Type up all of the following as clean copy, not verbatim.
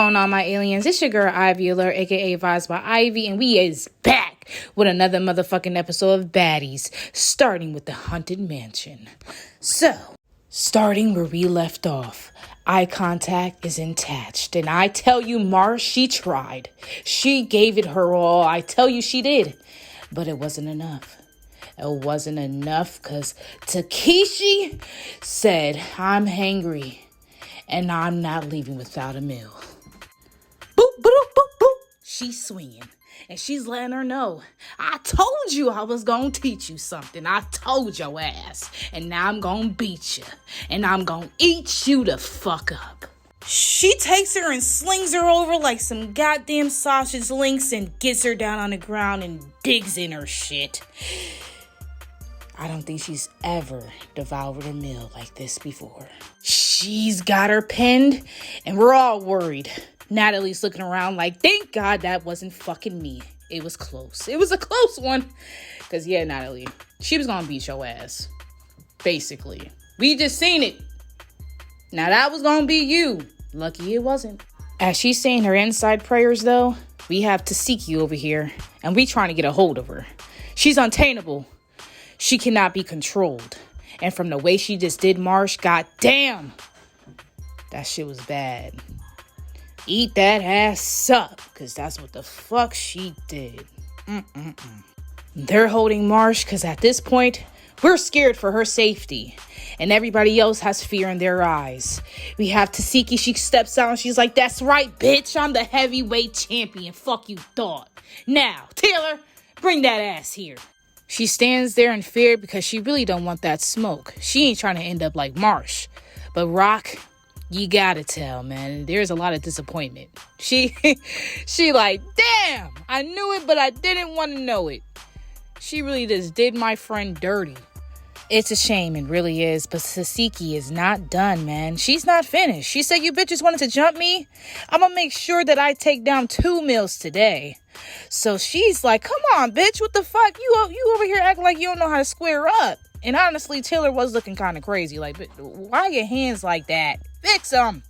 going on, my aliens? It's your girl, Ivy Alert, aka Vibes by Ivy, and we is back with another motherfucking episode of Baddies, starting with the Haunted Mansion. So, starting where we left off, eye contact is intact, and I tell you, Marsh, she tried. She gave it her all. I tell you she did, but it wasn't enough. It wasn't enough because Takeshi said, I'm hangry. And I'm not leaving without a meal. Boop, boop, boop, boop. She's swinging. And she's letting her know, I told you I was going to teach you something. I told your ass. And now I'm going to beat you. And I'm going to eat you the fuck up. She takes her and slings her over like some goddamn sausage links and gets her down on the ground and digs in her shit. I don't think she's ever devoured a meal like this before. She's got her pinned, and we're all worried. Natalie's looking around like, thank God that wasn't fucking me. It was close. It was a close one. Because, yeah, Natalie, she was going to beat your ass. Basically. We just seen it. Now, that was going to be you. Lucky it wasn't. As she's saying her inside prayers, though, we have Tesehki over here, and we trying to get a hold of her. She's untameable. She cannot be controlled. And from the way she just did Marsh, goddamn, that shit was bad. Eat that ass up, because that's what the fuck she did. They're holding Marsh, because at this point, we're scared for her safety. And everybody else has fear in their eyes. We have Tesehki, she steps out and she's like, that's right, bitch, I'm the heavyweight champion. Fuck you thought. Now, Taylor, bring that ass here. She stands there in fear because she really don't want that smoke. She ain't trying to end up like Marsh. But Rock, you gotta tell, man, there's a lot of disappointment. She like, damn, I knew it, but I didn't want to know it. She really just did my friend dirty. It's a shame, it really is, but Tesehki is not done, man. She's not finished. She said, you bitches wanted to jump me? I'm gonna make sure that I take down 2 meals today. So she's like, come on, bitch, what the fuck? You over here acting like you don't know how to square up. And honestly, Taylor was looking kind of crazy. Like, why are your hands like that? Fix them.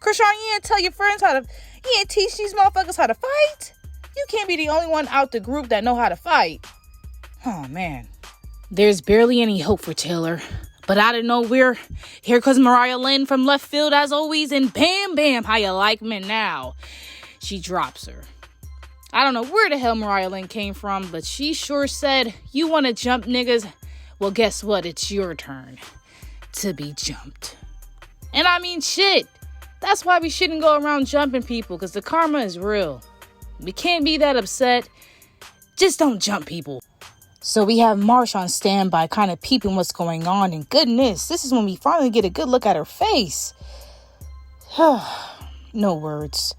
Krishan, you ain't tell your friends how to, you ain't teach these motherfuckers how to fight? You can't be the only one out the group that know how to fight. Oh, man. There's barely any hope for Taylor. But out of nowhere, here comes Mariah Lynn from left field as always. And bam, bam, how you like me now? She drops her. I don't know where the hell Mariah Lynn came from, but she sure said, you want to jump, niggas? Well, guess what? It's your turn to be jumped. And I mean, shit. That's why we shouldn't go around jumping people, because the karma is real. We can't be that upset. Just don't jump people. So we have Marsh on standby, kind of peeping what's going on. And goodness, this is when we finally get a good look at her face. No words.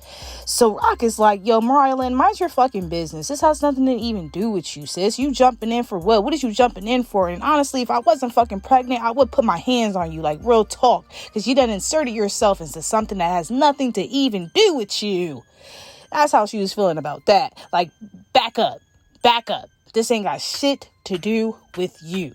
So Rock is like, yo, Mariah Lynn, mind your fucking business. This has nothing to even do with you, sis. You jumping in for what? What is you jumping in for? And honestly, if I wasn't fucking pregnant, I would put my hands on you, like real talk. Because you done inserted yourself into something that has nothing to even do with you. That's how she was feeling about that. Like, back up. Back up. This ain't got shit to do with you.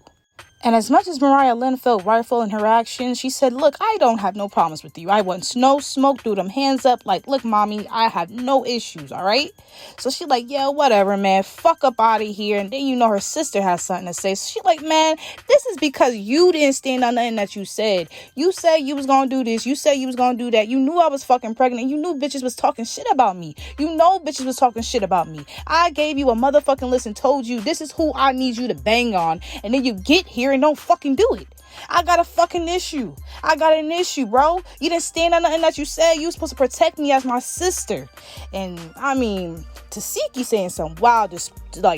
And as much as Mariah Lynn felt rightful in her actions, she said, look, I don't have no problems with you. I want no smoke, threw them hands up like, look, mommy, I have no issues, all right? So she like, yeah, whatever, man. Fuck up out of here. And then you know her sister has something to say. So she like, man, this is because you didn't stand on nothing that you said. You said you was going to do this. You said you was going to do that. You knew I was fucking pregnant. You knew bitches was talking shit about me. You know bitches was talking shit about me. I gave you a motherfucking list and told you this is who I need you to bang on. And then you get here and don't fucking do it. I got a fucking issue. I got an issue, bro. You didn't stand on nothing that you said. You were supposed to protect me as my sister. And I mean, Tesehki saying some wild,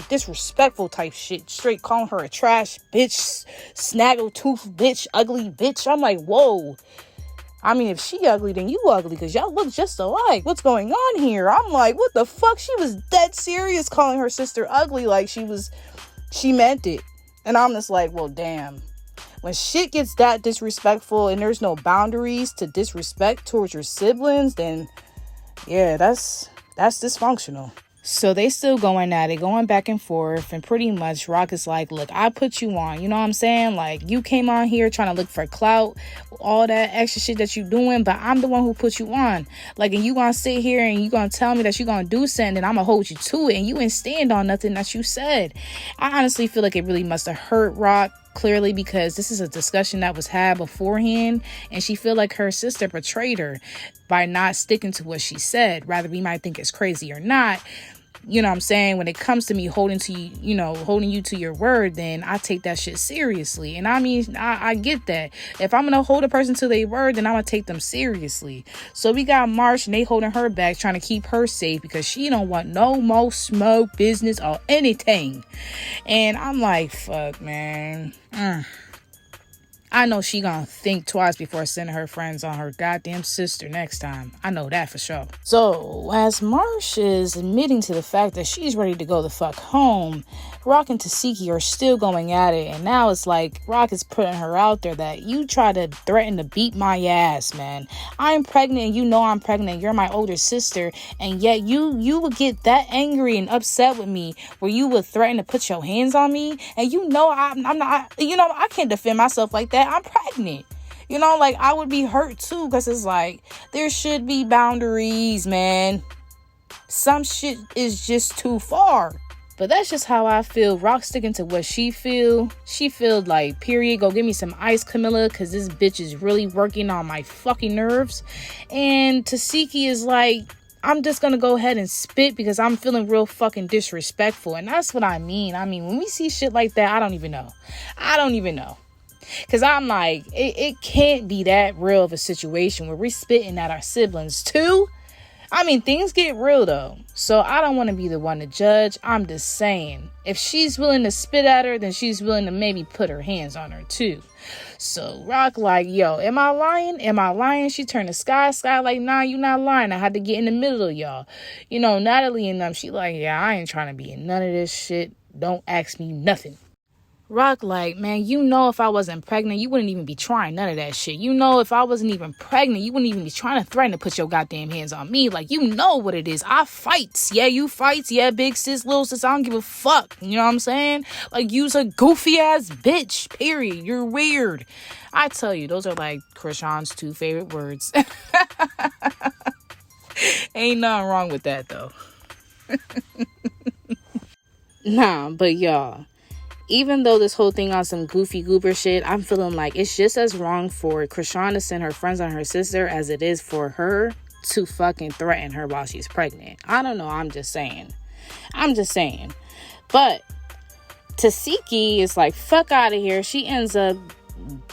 disrespectful type shit. Straight calling her a trash bitch, snaggletooth bitch, ugly bitch. I'm like, whoa. I mean, if she ugly, then you ugly, because y'all look just alike. What's going on here? I'm like, what the fuck? She was dead serious calling her sister ugly, like she meant it. And I'm just like, well, damn. When shit gets that disrespectful and there's no boundaries to disrespect towards your siblings, then yeah, that's dysfunctional. So they still going at it, going back and forth, and pretty much Rock is like, look, I put you on, you know what I'm saying? Like, you came on here trying to look for clout, all that extra shit that you doing, but I'm the one who put you on. Like, and you gonna sit here and you gonna tell me that you gonna do something and I'm gonna hold you to it, and you ain't stand on nothing that you said. I honestly feel like it really must have hurt Rock, clearly, because this is a discussion that was had beforehand, and she feel like her sister betrayed her by not sticking to what she said. Rather, we might think it's crazy or not, you know what I'm saying? When it comes to me holding you to your word, then I take that shit seriously. And I mean, I get that. If I'm gonna hold a person to their word, then I'm gonna take them seriously. So we got Marsh, and they holding her back, trying to keep her safe because she don't want no more smoke, business, or anything. And I'm like, fuck, man. I know she gonna think twice before sending her friends on her goddamn sister next time. I know that for sure. So, as Marsh is admitting to the fact that she's ready to go the fuck home, Rock and Tesehki are still going at it, and now it's like Rock is putting her out there that you try to threaten to beat my ass, man. I'm pregnant, and you know I'm pregnant. You're my older sister, and yet you would get that angry and upset with me where you would threaten to put your hands on me, and you know I'm not, you know, I can't defend myself like that. I'm pregnant. You know, like, I would be hurt too, because it's like, there should be boundaries, man. Some shit is just too far. But that's just how I feel. Rock sticking to what she feel. She feel like, period, go give me some ice, Camilla, because this bitch is really working on my fucking nerves. And Tesehki is like, I'm just gonna go ahead and spit because I'm feeling real fucking disrespectful. And that's what I mean. I mean, when we see shit like that, I don't even know. Because I'm like, it can't be that real of a situation where we're spitting at our siblings too. I mean, things get real though. So I don't want to be the one to judge. I'm just saying, if she's willing to spit at her, then she's willing to maybe put her hands on her too. So Rock like, yo, am I lying? She turned to Sky like, nah, you not lying. I had to get in the middle of y'all. You know, Natalie and them, she like, yeah, I ain't trying to be in none of this shit. Don't ask me nothing. Rock like, man, you know, if I wasn't pregnant, you wouldn't even be trying none of that shit. You know, if I wasn't even pregnant, you wouldn't even be trying to threaten to put your goddamn hands on me. Like, you know what it is. I fights. Yeah, you fights. Yeah, big sis, little sis, I don't give a fuck. You know what I'm saying? Like, you's a goofy ass bitch, period. You're weird. I tell you, those are like Krishan's 2 favorite words. Ain't nothing wrong with that, though. Nah, but y'all, even though this whole thing on some goofy goober shit, I'm feeling like it's just as wrong for Krishan to send her friends on her sister as it is for her to fucking threaten her while she's pregnant. I don't know. I'm just saying. But Tesehki is like, fuck out of here. She ends up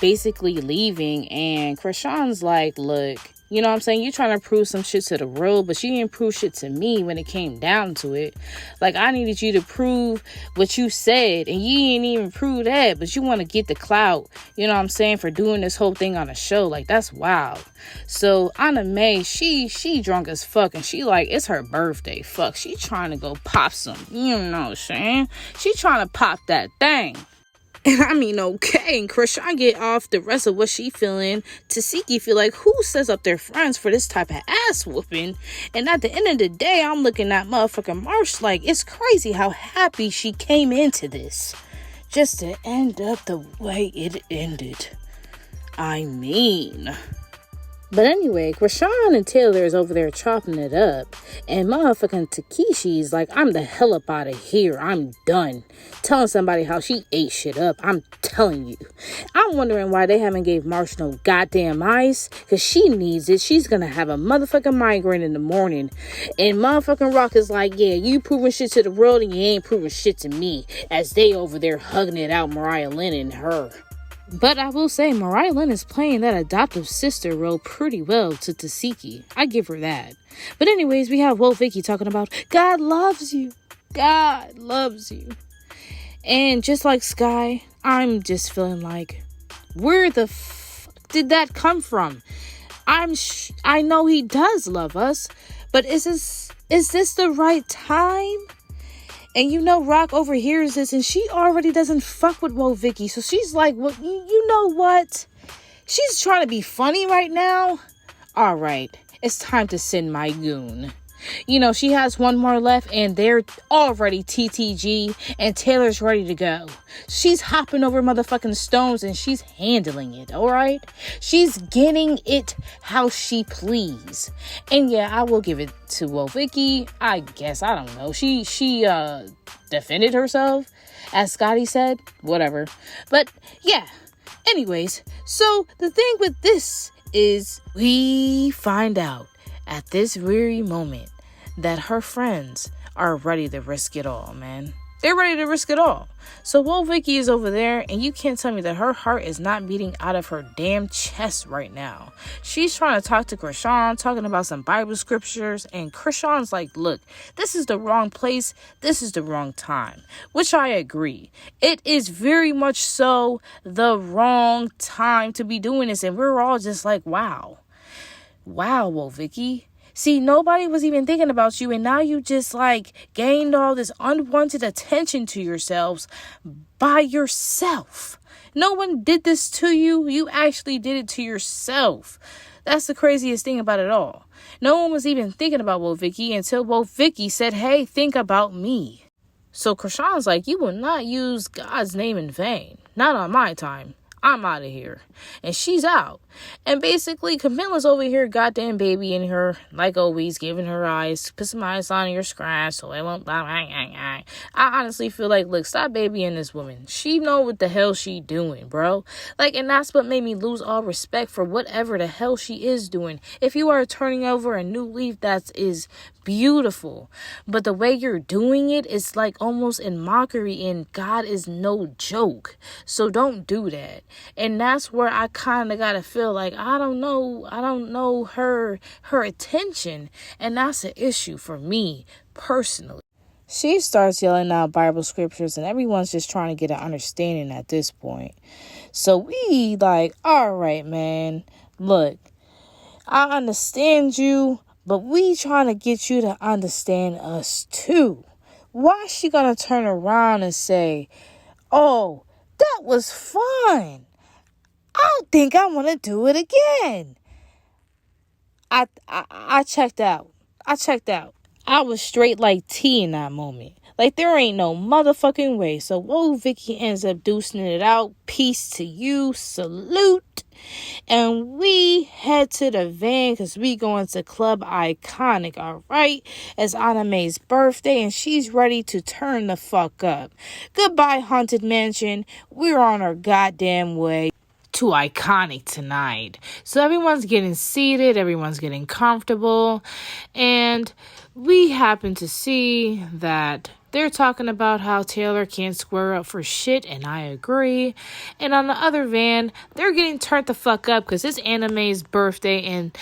basically leaving, and Krishan's like, look, you know what I'm saying? You trying to prove some shit to the world, but you didn't prove shit to me when it came down to it. Like, I needed you to prove what you said, and you didn't even prove that, but you want to get the clout, you know what I'm saying, for doing this whole thing on a show. Like, that's wild. So Anna Mae, she drunk as fuck, and she like, it's her birthday. Fuck, she trying to go pop some, you know what I'm saying? She trying to pop that thing. And I mean, okay, and Krishan get off the rest of what she feeling. Tesehki feel like, who sets up their friends for this type of ass whooping? And at the end of the day, I'm looking at motherfucking Marsh like, it's crazy how happy she came into this, just to end up the way it ended. I mean... But anyway, Krishan and Taylor is over there chopping it up. And motherfucking Takeshi's like, I'm the hell up out of here. I'm done. Telling somebody how she ate shit up. I'm telling you. I'm wondering why they haven't gave Marsh no goddamn ice. Because she needs it. She's going to have a motherfucking migraine in the morning. And motherfucking Rock is like, yeah, you proving shit to the world and you ain't proving shit to me. As they over there hugging it out, Mariah Lynn and her. But I will say, Mariah Lynn is playing that adoptive sister role pretty well to Tesehki. I give her that. But anyways, we have Vicky talking about, God loves you. God loves you. And just like Sky, I'm just feeling like, where the fuck did that come from? I know he does love us, but is this the right time? And you know, Rock overhears this, and she already doesn't fuck with Vicky. So she's like, well, you know what? She's trying to be funny right now. All right, it's time to send my goon. She has one more left and they're already TTG and Taylor's ready to go. She's hopping over motherfucking stones and she's handling it, all right? She's getting it how she please. And yeah, I will give it to Vicky. I guess, I don't know. She defended herself, as Scotty said. Whatever. But yeah. Anyways, so the thing with this is we find out at this very moment that her friends are ready to risk it all, man. They're ready to risk it all. So while Vicky is over there, and you can't tell me that her heart is not beating out of her damn chest right now. She's trying to talk to Krishan, talking about some Bible scriptures, and Krishan's like, look, this is the wrong place. This is the wrong time, which I agree. It is very much so the wrong time to be doing this, and we're all just like, wow, well, Vicky. See, nobody was even thinking about you, and now you just gained all this unwanted attention to yourselves by yourself. No one did this to you. You actually did it to yourself. That's the craziest thing about it all. No one was even thinking about Vicky until Vicky said, hey, think about me. So Krishan's like, you will not use God's name in vain. Not on my time. I'm out of here. And she's out. And basically, Camilla's over here, goddamn baby in her, like always, giving her eyes, put some ice on your scratch so it won't blah, blah, blah, blah. I honestly feel like, look, stop babying this woman. She know what the hell she doing, bro. And that's what made me lose all respect for whatever the hell she is doing. If you are turning over a new leaf, that is beautiful. But the way you're doing it is almost in mockery, and God is no joke. So don't do that. And that's where I kind of gotta feel I don't know her attention, and that's an issue for me personally. She starts yelling out Bible scriptures, and everyone's just trying to get an understanding at this point. So we all right, man, look, I understand you, but we trying to get you to understand us too. Why is she gonna turn around and say, oh, that was fun, I think I want to do it again? I checked out. I was straight like T in that moment. There ain't no motherfucking way. So, Vicky ends up deucing it out. Peace to you. Salute. And we head to the van because we going to Club Iconic, all right? It's Anna Mae's birthday, and she's ready to turn the fuck up. Goodbye, Haunted Mansion. We're on our goddamn way to Iconic tonight. So everyone's getting seated, everyone's getting comfortable, and we happen to see that they're talking about how Taylor can't square up for shit, and I agree. And on the other van, they're getting turned the fuck up because it's Anna Mae's birthday, and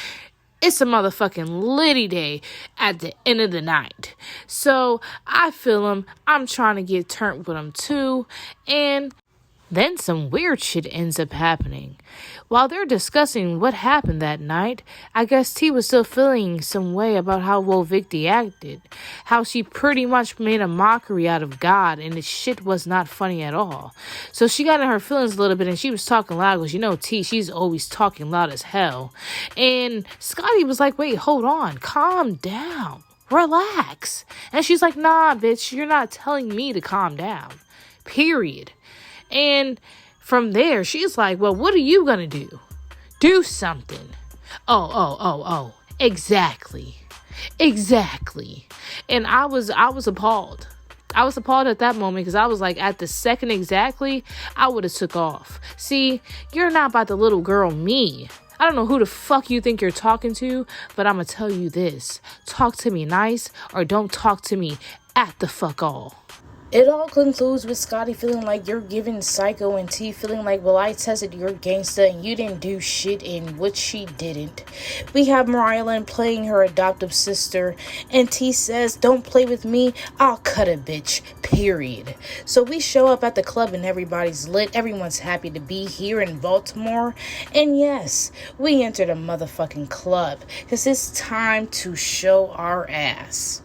it's a motherfucking litty day at the end of the night. So I feel them. I'm trying to get turned with them too, and then some weird shit ends up happening. While they're discussing what happened that night, I guess T was still feeling some way about how Vicky acted. How she pretty much made a mockery out of God, and the shit was not funny at all. So she got in her feelings a little bit, and she was talking loud, because T, she's always talking loud as hell. And Scotty was like, wait, hold on, calm down, relax. And she's like, nah, bitch, you're not telling me to calm down, period. And from there, she's like, well, what are you going to do? Do something. Oh, exactly. And I was appalled. I was appalled at that moment because I was like, at the second exactly, I would have took off. See, you're not about the little girl me. I don't know who the fuck you think you're talking to, but I'm going to tell you this. Talk to me nice, or don't talk to me at the fuck all. It all concludes with Scotty feeling like you're giving Psycho, and T feeling like, well, I tested your gangsta and you didn't do shit, in which she didn't. We have Mariah playing her adoptive sister, and T says, don't play with me, I'll cut a bitch, period. So we show up at the club and everybody's lit. Everyone's happy to be here in Baltimore. And yes, we enter the motherfucking club because it's time to show our ass.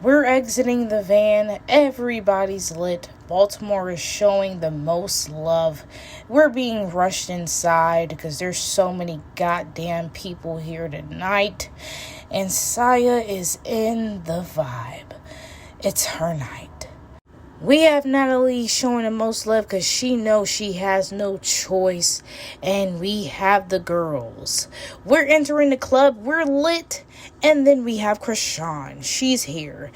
We're exiting the van. Everybody's lit. Baltimore is showing the most love. We're being rushed inside because there's so many goddamn people here tonight. And Saya is in the vibe. It's her night. We have Natalie showing the most love because she knows she has no choice. And we have the girls. We're entering the club. We're lit. And then we have Krishan. She's here.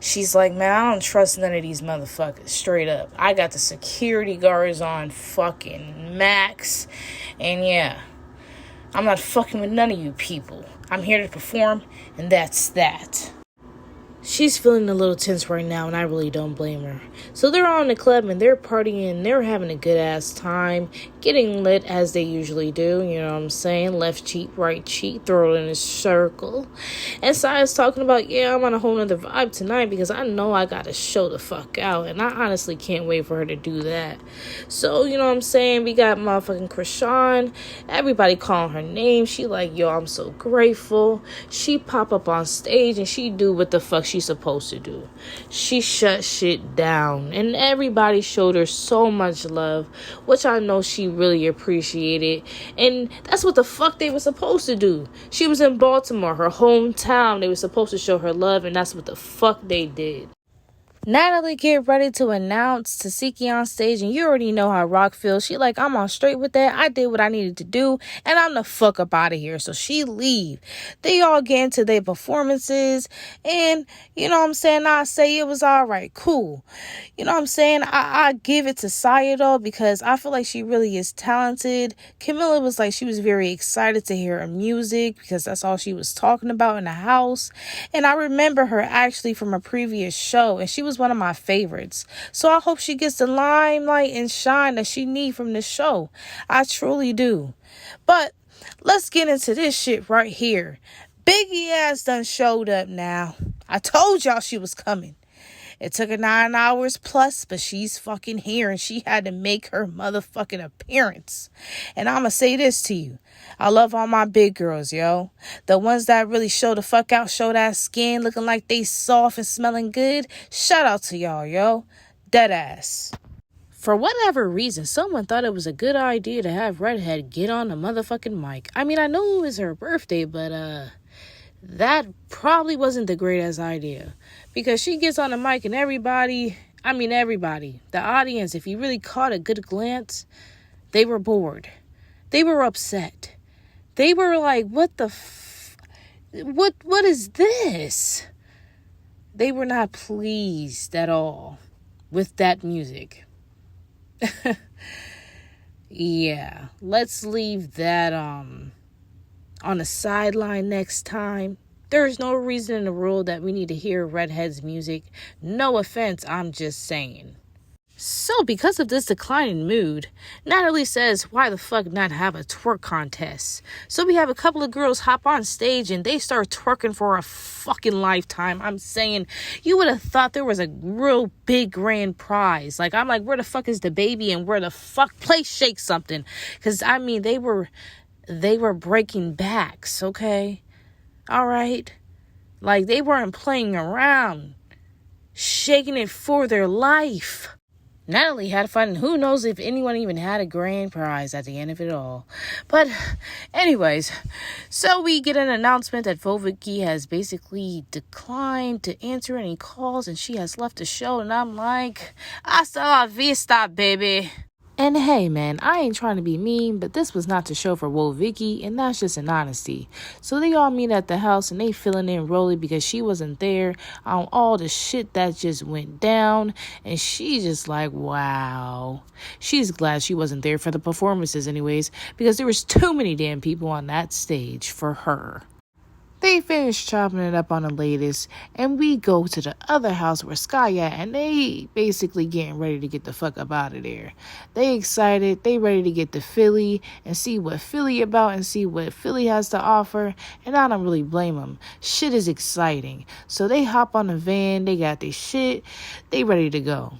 She's like, man, I don't trust none of these motherfuckers. Straight up. I got the security guards on fucking max. And yeah, I'm not fucking with none of you people. I'm here to perform. And that's that. She's feeling a little tense right now, and I really don't blame her. So they're all in the club, and they're partying, they're having a good-ass time, getting lit as they usually do, you know what I'm saying? Left cheek, right cheek, throw it in a circle. And Saya's talking about, yeah, I'm on a whole nother vibe tonight because I know I gotta show the fuck out, and I honestly can't wait for her to do that. So, you know what I'm saying? We got motherfucking Krishan, everybody calling her name. She like, yo, I'm so grateful. She pop up on stage, and she do what the fuck she's supposed to do. She shut shit down, and everybody showed her so much love, which I know she really appreciated. And that's what the fuck they were supposed to do. She was in Baltimore, her hometown. They were supposed to show her love, and that's what the fuck they did. Natalie get ready to announce Tesehki on stage, and you already know how Rock feels. She like, I'm on straight with that. I did what I needed to do, and I'm the fuck up out of here. So she leave. They all get into their performances, and you know what I'm saying? I say it was all right, cool. You know what I'm saying? I give it to Saya though, because I feel like she really is talented. Camilla was like, she was very excited to hear her music because that's all she was talking about in the house. And I remember her actually from a previous show, and she was one of my favorites. So I hope she gets the limelight and shine that she need from this show. I truly do. But let's get into this shit right here. Biggie ass done showed up now. I told y'all she was coming. It took her 9 hours plus, but she's fucking here, and she had to make her motherfucking appearance. And I'ma say this to you. I love all my big girls, yo. The ones that really show the fuck out, show that skin, looking like they soft and smelling good. Shout out to y'all, yo. Dead ass. For whatever reason, someone thought it was a good idea to have Redhead get on the motherfucking mic. I mean, I know it was her birthday, but that probably wasn't the greatest idea. Because she gets on the mic and everybody, the audience, if you really caught a good glance, they were bored. They were upset. They were like, what is this? They were not pleased at all with that music. Yeah, let's leave that on the sideline next time. There's no reason in the world that we need to hear Redhead's music. No offense, I'm just saying. So, because of this declining mood, Natalie says, why the fuck not have a twerk contest? So we have a couple of girls hop on stage and they start twerking for a fucking lifetime. I'm saying, you would have thought there was a real big grand prize. Like, I'm like, where the fuck is the baby and where the fuck, play Shake Something? Because, I mean, they were breaking backs, okay? All right? Like, they weren't playing around, shaking it for their life. Natalie had fun, and who knows if anyone even had a grand prize at the end of it all. But anyways, so we get an announcement that Vicky has basically declined to answer any calls, and she has left the show, and I'm like, hasta la vista, baby. And hey, man, I ain't trying to be mean, but this was not the show for Vicky, and that's just an honesty. So they all meet at the house, and they feeling in Rolly because she wasn't there on all the shit that just went down, and she's just like, wow. She's glad she wasn't there for the performances anyways, because there was too many damn people on that stage for her. They finish chopping it up on the latest, and we go to the other house where Sky at, and they basically getting ready to get the fuck up out of there. They excited, they ready to get to Philly and see what Philly about and see what Philly has to offer, and I don't really blame them. Shit is exciting. So they hop on the van, they got their shit, they ready to go.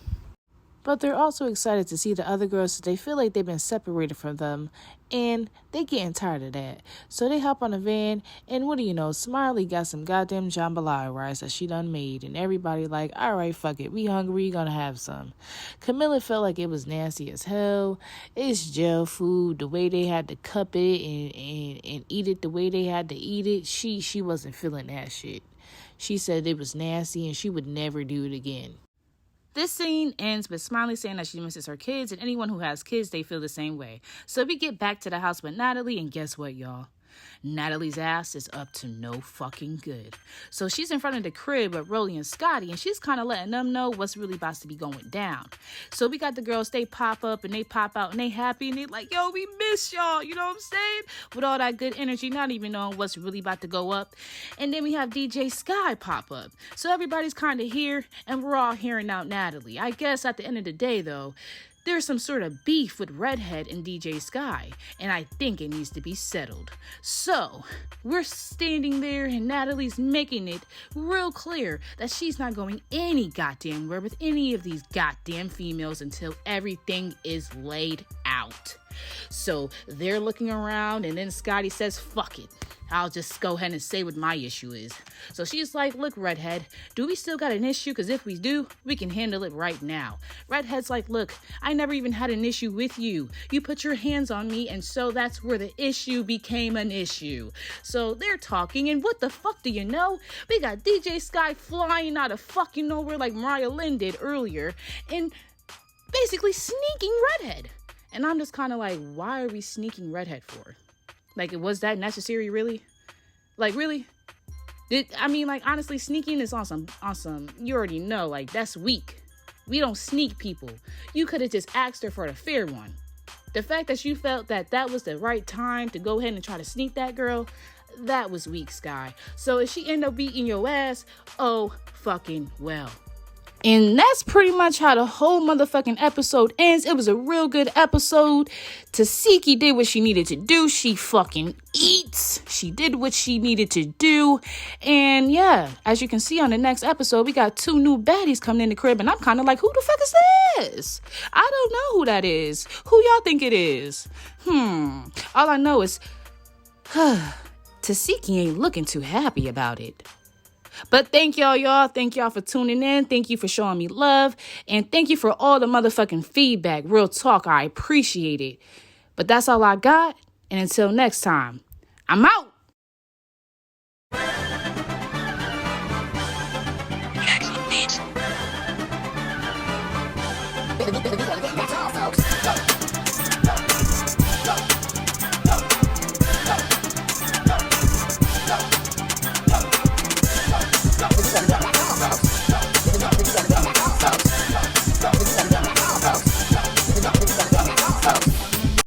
But they're also excited to see the other girls, so they feel like they've been separated from them, and they getting tired of that. So they hop on a van, and what do you know, Smiley got some goddamn jambalaya rice that she done made, and everybody like, all right, fuck it, we hungry, gonna have some. Camilla felt like it was nasty as hell. It's jail food, the way they had to cup it and eat it the way they had to eat it, she wasn't feeling that shit. She said it was nasty, and she would never do it again. This scene ends with Smiley saying that she misses her kids, and anyone who has kids, they feel the same way. So we get back to the house with Natalie, and guess what, y'all? Natalie's ass is up to no fucking good. So she's in front of the crib with Rolly and Scotty, and she's kind of letting them know what's really about to be going down. So we got the girls, they pop up and they pop out and they happy and they like, yo, we miss y'all, you know what I'm saying? With all that good energy, not even knowing what's really about to go up. And then we have DJ Sky pop up. So everybody's kind of here and we're all hearing out Natalie. I guess at the end of the day, though, there's some sort of beef with Redhead and DJ Sky, and I think it needs to be settled. So, we're standing there and Natalie's making it real clear that she's not going any goddamn where with any of these goddamn females until everything is laid out. So, they're looking around and then Scotty says, fuck it. I'll just go ahead and say what my issue is. So she's like, look, Redhead, do we still got an issue? Because if we do, we can handle it right now. Redhead's like, look, I never even had an issue with you. You put your hands on me, and so that's where the issue became an issue. So they're talking, and what the fuck do you know? We got DJ Sky flying out of fucking nowhere like Mariah Lynn did earlier, and basically sneaking Redhead. And I'm just kind of like, why are we sneaking Redhead for? Like, was that necessary, really? Like, really? Honestly, sneaking is on some, you already know, like, that's weak. We don't sneak people. You could have just asked her for the fair one. The fact that you felt that was the right time to go ahead and try to sneak that girl, that was weak, Sky. So if she end up beating your ass, oh, fucking well. And that's pretty much how the whole motherfucking episode ends. It was a real good episode. Tesehki did what she needed to do. She fucking eats. She did what she needed to do. And yeah, as you can see on the next episode, we got 2 new baddies coming in the crib. And I'm kind of like, who the fuck is this? I don't know who that is. Who y'all think it is? All I know is Tesehki ain't looking too happy about it. But thank y'all. Thank y'all for tuning in. Thank you for showing me love. And thank you for all the motherfucking feedback. Real talk, I appreciate it. But that's all I got. And until next time, I'm out.